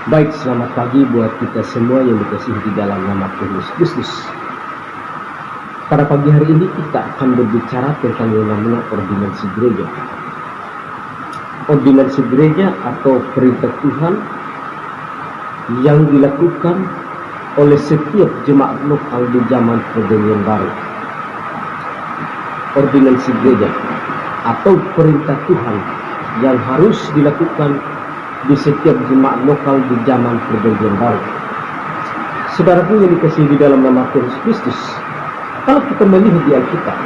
Baik, selamat pagi buat kita semua yang dikasihi di dalam nama Tuhan Yesus Kristus. Pada pagi hari ini kita akan berbicara tentang yang namanya ordinansi gereja. Ordinansi gereja atau perintah Tuhan yang dilakukan oleh setiap jemaat lokal di zaman Perjanjian Baru. Ordinansi gereja atau perintah Tuhan yang harus dilakukan di setiap jemaat lokal di zaman Perjanjian Baru. Saudaraku yang dikasihi di dalam nama Tuhan Yesus Kristus, kalau kita melihat di Alkitab,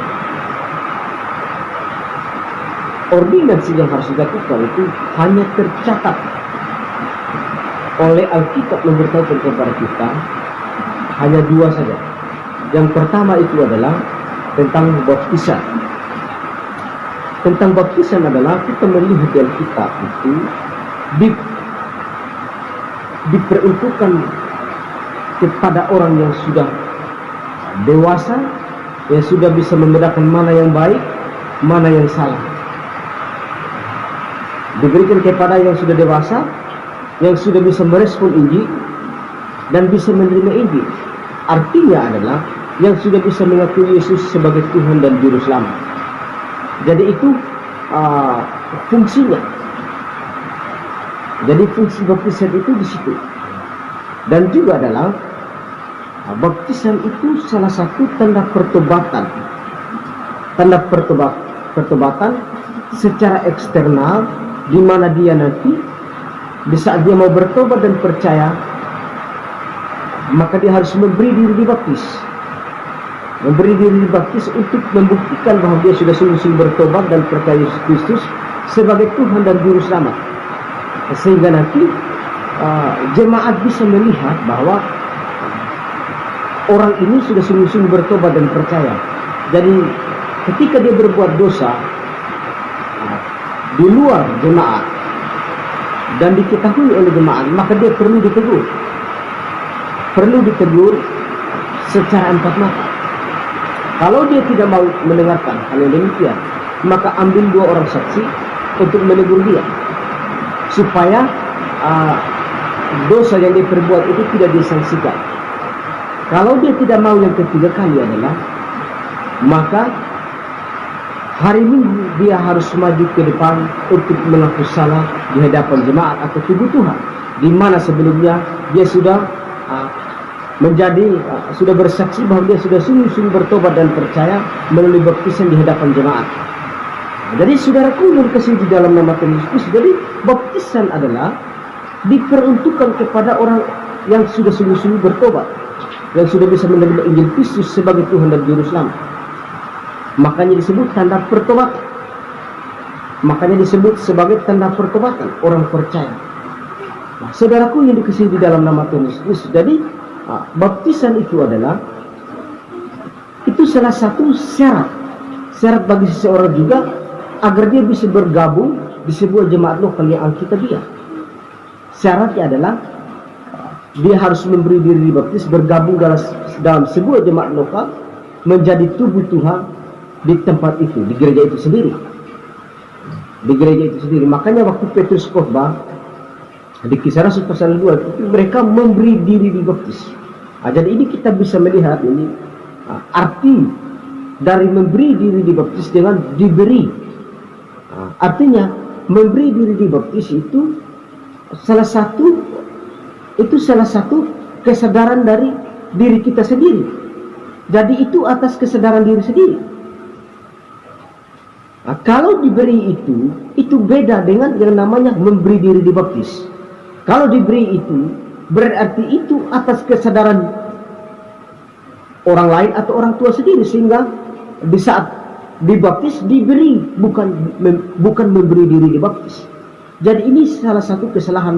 ordinansi yang harus dilakukan itu hanya tercatat oleh Alkitab memberitahukan kepada kita hanya dua saja. Yang pertama itu adalah tentang baptisan. Tentang baptisan adalah kita melihat di Alkitab itu diperuntukkan kepada orang yang sudah dewasa, yang sudah bisa membedakan mana yang baik, mana yang salah. Diberikan kepada yang sudah dewasa, yang sudah bisa merespon Injil dan bisa menerima Injil. Artinya adalah yang sudah bisa mengakui Yesus sebagai Tuhan dan Juru Selamat. Jadi itu fungsinya. Jadi fungsi baptisan itu di situ. Dan juga adalah baptisan itu salah satu tanda pertobatan. Tanda pertobatan secara eksternal, di mana dia nanti di saat dia mau bertobat dan percaya, maka dia harus memberi diri dibaptis. Memberi diri dibaptis untuk membuktikan bahwa dia sudah sungguh-sungguh bertobat dan percaya Yesus Kristus sebagai Tuhan dan Juru Selamat. Sehingga nanti jemaat bisa melihat bahwa orang ini sudah sungguh-sungguh bertobat dan percaya. Jadi ketika dia berbuat dosa di luar jemaat dan diketahui oleh jemaat, maka dia perlu ditegur. Perlu ditegur secara empat mata. Kalau dia tidak mau mendengarkan hal yang demikian, maka ambil dua orang saksi untuk menegur dia, supaya dosa yang dia perbuat itu tidak disangsikan. Kalau dia tidak mau yang ketiga kali adalah, maka hari Minggu dia harus maju ke depan untuk mengaku salah di hadapan jemaat atau tubuh Tuhan, di mana sebelumnya dia sudah sudah bersaksi bahwa dia sudah sungguh-sungguh bertobat dan percaya melalui baptisan di hadapan jemaat. Jadi saudaraku yang dikasihi di dalam nama Tuhan Yesus, jadi baptisan adalah diperuntukkan kepada orang yang sudah sungguh-sungguh bertobat, yang sudah bisa menerima Injil Kristus sebagai Tuhan dan Juru Selamat. Makanya disebut tanda pertobatan. Makanya disebut sebagai tanda pertobatan orang percaya. Nah, saudaraku yang dikasihi di dalam nama Tuhan Yesus, jadi baptisan itu adalah salah satu syarat bagi seseorang juga agar dia bisa bergabung di sebuah jemaat lokal yang alkitabiah. Syaratnya adalah dia harus memberi diri dibaptis, bergabung dalam sebuah jemaat lokal, menjadi tubuh Tuhan di tempat itu, di gereja itu sendiri. Di gereja itu sendiri. Makanya waktu Petrus khotbah di Kisah Rasul pasal 2, mereka memberi diri dibaptis. Jadi ini kita bisa melihat ini arti dari memberi diri dibaptis dengan diberi. Artinya memberi diri dibaptis itu salah satu kesadaran dari diri kita sendiri. Jadi itu atas kesadaran diri sendiri. Kalau diberi itu beda dengan yang namanya memberi diri dibaptis. Kalau diberi itu berarti itu atas kesadaran orang lain atau orang tua sendiri, sehingga di saat dibaptis diberi, bukan memberi diri dibaptis. Jadi ini salah satu kesalahan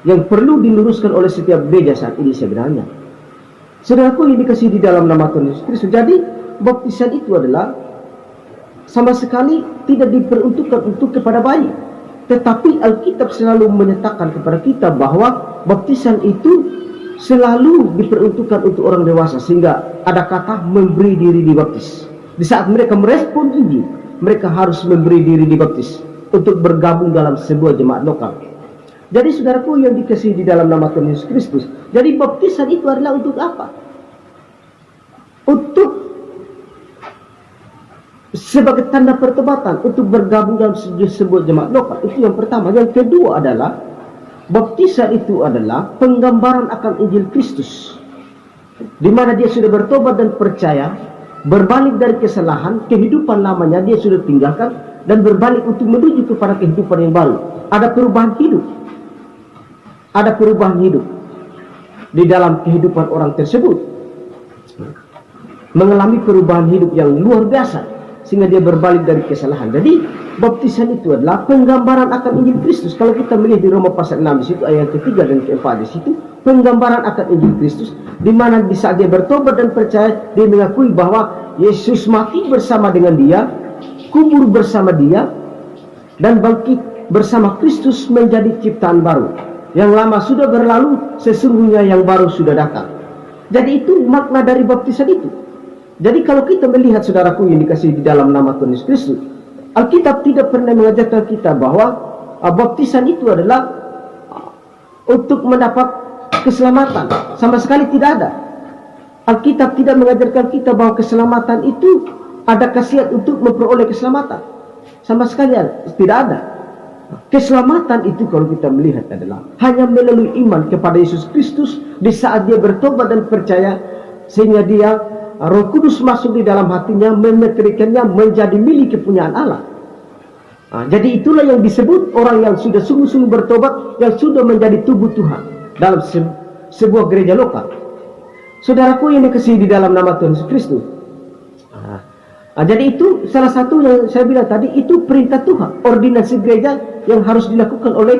yang perlu diluruskan oleh setiap gereja saat ini sebenarnya. Saudaraku yang dikasihi di dalam nama Tuhan Yesus Kristus, jadi baptisan itu adalah sama sekali tidak diperuntukkan untuk kepada bayi. Tetapi Alkitab selalu menyatakan kepada kita bahwa baptisan itu selalu diperuntukkan untuk orang dewasa, sehingga ada kata memberi diri dibaptis. Di saat mereka merespon Injil, mereka harus memberi diri dibaptis untuk bergabung dalam sebuah jemaat lokal. Jadi saudaraku yang dikasihi di dalam nama Tuhan Yesus Kristus, jadi baptisan itu adalah untuk apa? Untuk sebagai tanda pertobatan, untuk bergabung dalam sebuah jemaat lokal. Itu yang pertama. Yang kedua adalah baptisan itu adalah penggambaran akan Injil Kristus, di mana dia sudah bertobat dan percaya, berbalik dari kesalahan, kehidupan lamanya dia sudah tinggalkan dan berbalik untuk menuju kepada kehidupan yang baru. Ada perubahan hidup. Ada perubahan hidup di dalam kehidupan orang tersebut, mengalami perubahan hidup yang luar biasa sehingga dia berbalik dari kesalahan. Jadi baptisan itu adalah penggambaran akan Injil Kristus. Kalau kita melihat di Roma pasal 6 di situ ayat ketiga dan keempat di situ, penggambaran akan Injil Kristus, di mana di saat dia bertobat dan percaya, dia mengakui bahwa Yesus mati bersama dengan dia, kubur bersama dia, dan bangkit bersama Kristus menjadi ciptaan baru. Yang lama sudah berlalu, sesungguhnya yang baru sudah datang. Jadi itu makna dari baptisan itu. Jadi kalau kita melihat saudaraku yang dikasihi di dalam nama Tuhan Yesus Kristus, Alkitab tidak pernah mengajarkan kita bahwa baptisan itu adalah untuk mendapat keselamatan. Sama sekali tidak ada. Alkitab tidak mengajarkan kita bahwa keselamatan itu ada khasiat untuk memperoleh keselamatan. Sama sekali tidak ada. Keselamatan itu kalau kita melihat adalah hanya melalui iman kepada Yesus Kristus di saat dia bertobat dan percaya, sehingga dia Roh Kudus masuk di dalam hatinya, memeterikannya menjadi milik kepunyaan Allah. Jadi itulah yang disebut orang yang sudah sungguh-sungguh bertobat, yang sudah menjadi tubuh Tuhan dalam sebuah gereja lokal. Saudaraku yang dikasihi di dalam nama Tuhan Yesus Kristus, jadi itu salah satu yang saya bilang tadi, itu perintah Tuhan, ordinasi gereja yang harus dilakukan oleh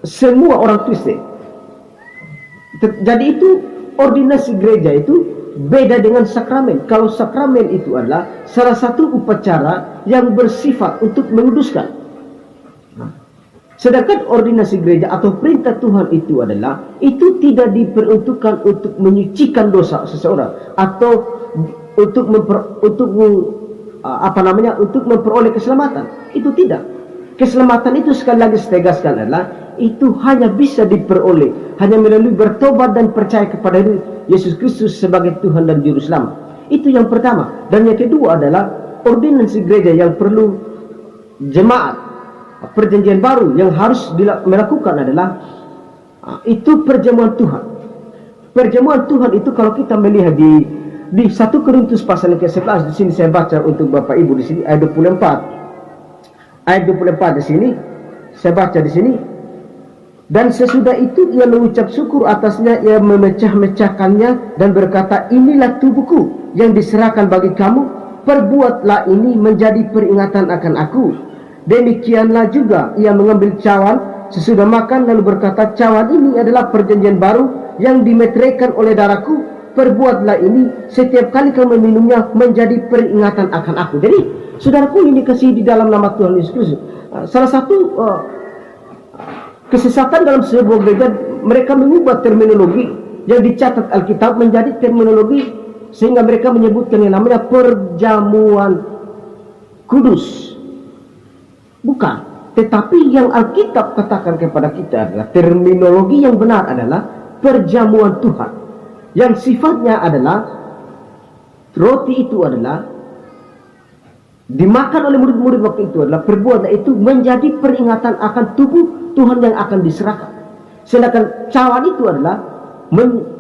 semua orang Kristen. Jadi itu ordinasi gereja itu beda dengan sakramen. Kalau sakramen itu adalah salah satu upacara yang bersifat untuk menguduskan. Sedangkan ordinasi gereja atau perintah Tuhan itu adalah, itu tidak diperuntukkan untuk menyucikan dosa seseorang atau untuk memperoleh keselamatan. Itu tidak. Keselamatan itu sekali lagi saya tegaskan adalah itu hanya bisa diperoleh hanya melalui bertobat dan percaya kepada Yesus Kristus sebagai Tuhan dan Juru Selamat. Itu yang pertama. Dan yang kedua adalah ordinasi gereja yang perlu jemaat perjanjian baru yang harus dilakukan adalah itu perjamuan Tuhan. Perjamuan Tuhan itu kalau kita melihat di 1 Korintus pasal yang ke-11, di sini saya baca untuk Bapak Ibu di sini ayat 24. Ayat 24 di sini saya baca di sini. Dan sesudah itu ia mengucap syukur atasnya, ia memecah-mecahkannya dan berkata, inilah tubuhku yang diserahkan bagi kamu, perbuatlah ini menjadi peringatan akan aku. Demikianlah juga ia mengambil cawan sesudah makan lalu berkata, cawan ini adalah perjanjian baru yang dimeteraikan oleh darahku, perbuatlah ini setiap kali kamu meminumnya menjadi peringatan akan aku. Jadi saudaraku yang dikasihi di dalam nama Tuhan Yesus Kristus, salah satu kesesatan dalam sebuah gereja, mereka mengubah terminologi yang dicatat Alkitab menjadi terminologi sehingga mereka menyebutkan yang namanya perjamuan kudus. Bukan, tetapi yang Alkitab katakan kepada kita adalah terminologi yang benar adalah perjamuan Tuhan, yang sifatnya adalah roti itu adalah dimakan oleh murid-murid waktu itu adalah perbuatan itu menjadi peringatan akan tubuh Tuhan yang akan diserahkan. Sedangkan cawan itu adalah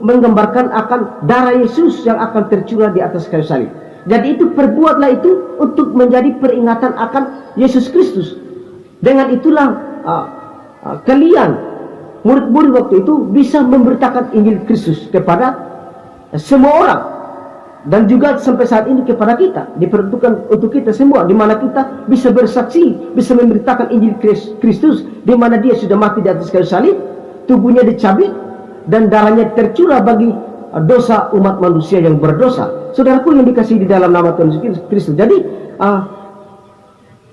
menggambarkan akan darah Yesus yang akan tercurah di atas kayu salib. Jadi itu perbuatlah itu untuk menjadi peringatan akan Yesus Kristus. Dengan itulah kalian murid-murid waktu itu bisa memberitakan Injil Kristus kepada semua orang. Dan juga sampai saat ini kepada kita, diperuntukkan untuk kita semua, di mana kita bisa bersaksi, bisa memberitakan Injil Kristus, di mana dia sudah mati di atas kayu salib, tubuhnya dicabik, dan darahnya tercurah bagi dosa umat manusia yang berdosa. Saudaraku yang dikasihi di dalam nama Tuhan Yesus Kristus. Jadi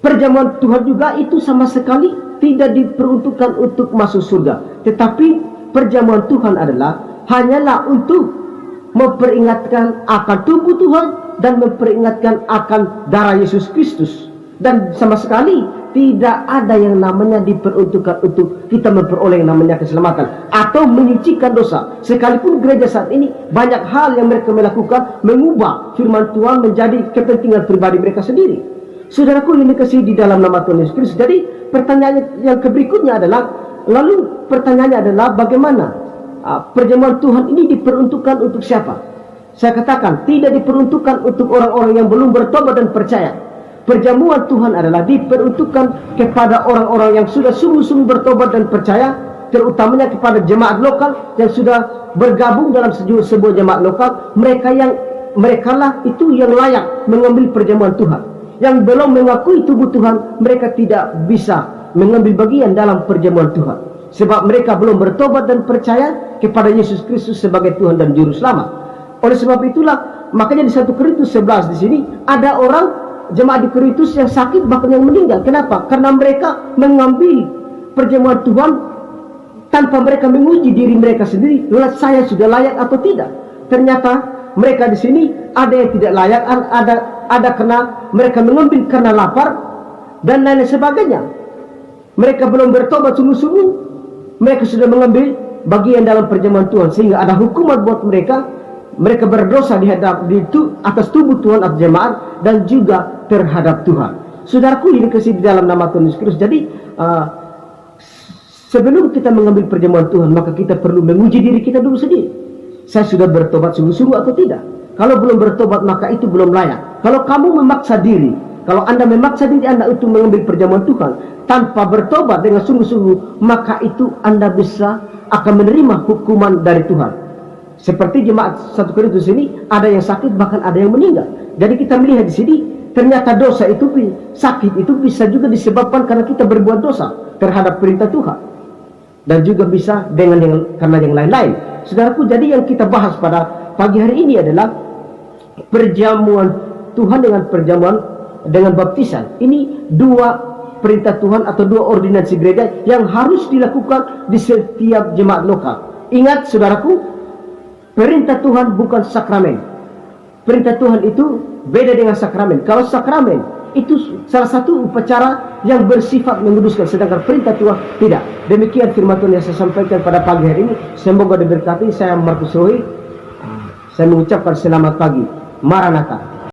perjamuan Tuhan juga itu sama sekali tidak diperuntukkan untuk masuk surga, tetapi perjamuan Tuhan adalah hanyalah untuk memperingatkan akan tubuh Tuhan dan memperingatkan akan darah Yesus Kristus. Dan sama sekali tidak ada yang namanya diperuntukkan untuk kita memperoleh yang namanya keselamatan atau menyucikan dosa. Sekalipun gereja saat ini banyak hal yang mereka melakukan, mengubah firman Tuhan menjadi kepentingan pribadi mereka sendiri. Saudaraku yang dikasihi di dalam nama Tuhan Yesus Kristus. Jadi pertanyaan yang berikutnya adalah, lalu pertanyaannya adalah bagaimana perjamuan Tuhan ini diperuntukkan untuk siapa? Saya katakan tidak diperuntukkan untuk orang-orang yang belum bertobat dan percaya. Perjamuan Tuhan adalah diperuntukkan kepada orang-orang yang sudah sungguh-sungguh bertobat dan percaya, terutamanya kepada jemaat lokal yang sudah bergabung dalam sebuah jemaat lokal. Mereka lah itu yang layak mengambil perjamuan Tuhan. Yang belum mengakui tubuh Tuhan, mereka tidak bisa mengambil bagian dalam perjamuan Tuhan, sebab mereka belum bertobat dan percaya kepada Yesus Kristus sebagai Tuhan dan Juru Selamat. Oleh sebab itulah, makanya di 1 Korintus 11 di sini ada orang jemaat di Korintus yang sakit, bahkan yang meninggal. Kenapa? Karena mereka mengambil perjamuan Tuhan tanpa mereka menguji diri mereka sendiri, saya sudah layak atau tidak. Ternyata mereka di sini ada yang tidak layak, ada karena mereka mengambil karena lapar dan lain sebagainya. Mereka belum bertobat sungguh-sungguh, mereka sudah mengambil bagian dalam perjamuan Tuhan, sehingga ada hukuman buat mereka. Mereka berdosa atas tubuh Tuhan atau jemaat dan juga terhadap Tuhan. Saudaraku yang dikasihi di dalam nama Tuhan Yesus Kristus. Jadi sebelum kita mengambil perjamuan Tuhan, maka kita perlu menguji diri kita dulu sendiri. Saya sudah bertobat sungguh-sungguh atau tidak? Kalau belum bertobat, maka itu belum layak. Kalau kamu memaksa diri, kalau Anda memaksa diri Anda untuk mengambil perjamuan Tuhan tanpa bertobat dengan sungguh-sungguh, maka itu Anda akan menerima hukuman dari Tuhan. Seperti jemaat 1 Korintus ini, ada yang sakit, bahkan ada yang meninggal. Jadi kita melihat di sini, ternyata dosa itu, sakit itu bisa juga disebabkan karena kita berbuat dosa terhadap perintah Tuhan, dan juga bisa karena yang lain-lain. Saudaraku, jadi yang kita bahas pada pagi hari ini adalah perjamuan Tuhan dengan baptisan. Ini dua perintah Tuhan atau dua ordinansi gereja yang harus dilakukan di setiap jemaat lokal. Ingat saudaraku, perintah Tuhan bukan sakramen. Perintah Tuhan itu beda dengan sakramen. Kalau sakramen itu salah satu upacara yang bersifat menguduskan, sedangkan perintah Tuhan tidak. Demikian firman Tuhan yang saya sampaikan pada pagi hari ini. Semoga diberkati. Saya Markus Roy. Saya mengucapkan selamat pagi. Maranatha.